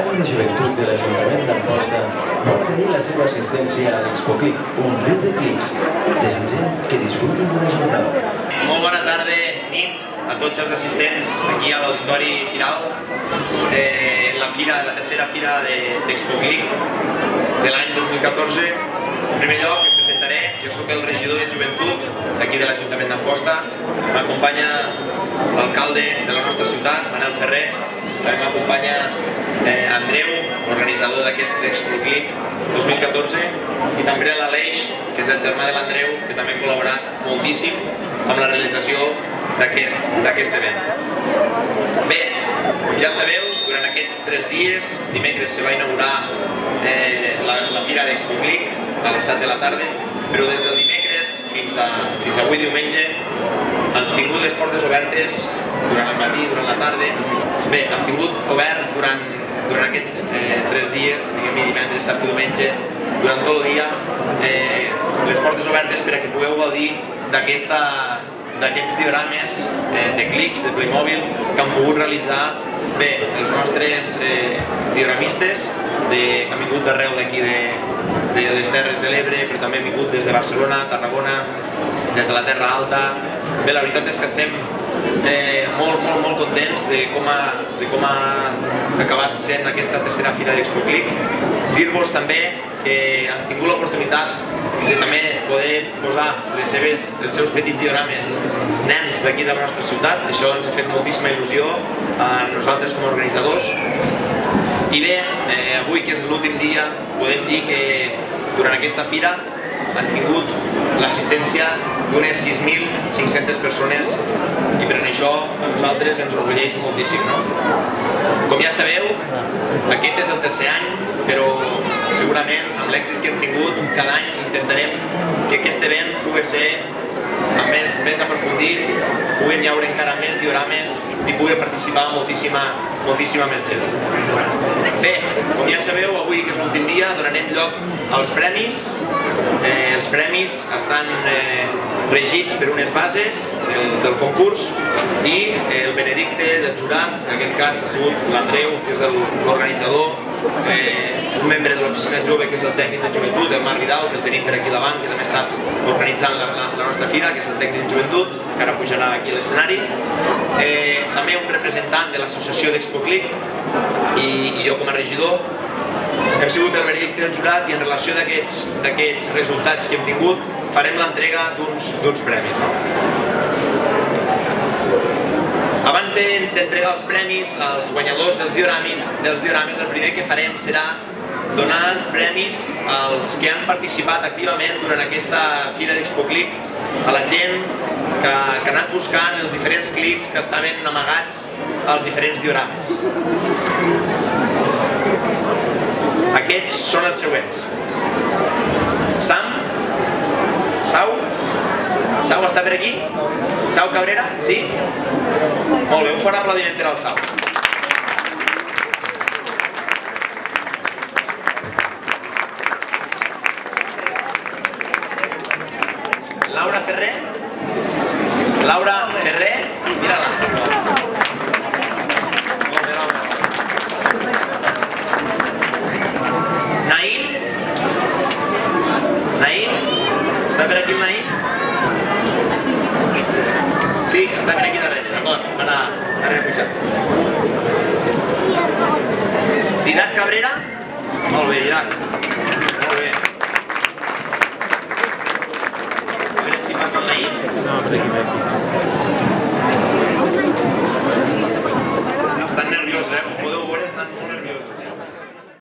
l'àrea de joventut de l'Ajuntament d'Amposta vol agrair la seva assistència a l'ExpoClick, un riu de clics. Desitgem que disfrutin de la jornada. Molt bona tarda, nit, a tots els assistents aquí a l'Auditori Firal de la tercera fira d'ExpoClick de l'any 2014. En primer lloc, em presentaré, jo soc el regidor de joventut d'aquí de l'Ajuntament d'Amposta. M'acompanya l'alcalde de la nostra ciutat, Manel Ferrer. També m'acompanya Andreu, organitzador d'aquest ExpoClick 2014, i també l'Aleix, que és el germà de l'Andreu, que també ha col·laborat moltíssim amb la realització d'aquest event. Bé, ja sabeu, durant aquests 3 dies, dimecres se va inaugurar la fira d'ExpoClick a les 7 de la tarda, però des del dimecres fins avui diumenge han tingut les portes obertes durant el matí, durant la tarda. Bé, hem tingut obert durant aquests 3 dies, diguem-ne divendres, dissabte i diumenge, durant tot el dia, les portes obertes per a que pugueu gaudir d'aquests diorames de clics, de Playmobil, que han pogut realitzar bé els nostres dioramistes que han vingut d'arreu d'aquí de les Terres de l'Ebre, però també han vingut des de Barcelona, Tarragona, des de la Terra Alta. Bé, la veritat és que estem molt contents de com ha acabat sent aquesta tercera fira d'ExpoClick. Dir-vos també que han tingut l'oportunitat de també poder posar els seus petits diorames nens d'aquí de la nostra ciutat. Això ens ha fet moltíssima il·lusió a nosaltres com a organitzadors. I bé, avui, que és l'últim dia, podem dir que durant aquesta fira han tingut l'assistència d'unes 6.500 persones, i per això a nosaltres ens orgulleix moltíssim. Com ja sabeu, aquest és el tercer any, però segurament amb l'èxit que hem tingut cada any intentarem que aquest event pugui ser més aprofundit, puguin hi haure encara més diorames i pugui participar moltíssima més gent. Bé, com ja sabeu, avui, que és l'últim dia, donarem lloc als premis. Els premis estan regits per unes bases del concurs i el veredicte del jurat, que en aquest cas ha sigut l'Andreu, que és l'organitzador, un membre de l'oficina jove, que és el tècnic de joventut, el Marc Vidal, que el tenim per aquí davant, que també ha estat organitzant la nostra fira, que és el tècnic de joventut, que ara pujarà aquí a l'escenari. També un representant de l'associació d'ExpoClick i jo com a regidor. Hem sigut el veredicte del jurat, i en relació d'aquests resultats que hem tingut farem l'entrega d'uns premis. Abans d'entregar els premis als guanyadors dels diorames, el primer que farem serà donar els premis als que han participat activament durant aquesta fira d'ExpoClick, a la gent que ha anat buscant els diferents clics que estaven amagats als diferents diorames. Aquests són els següents. Sam? Sau? Sau està per aquí? Sau Cabrera? Sí? Molt bé, un fort aplaudiment per al Sau. Laura Ferrer? Laura Ferrer? Mira-la. Molt bé, Laura. Naïm? Naïm? Està per aquí el Naïm? Sí, està per aquí darrere, d'acord, darrere pujat. Didac Cabrera? Molt bé, Didac. Molt bé. A veure si passa el Naïm.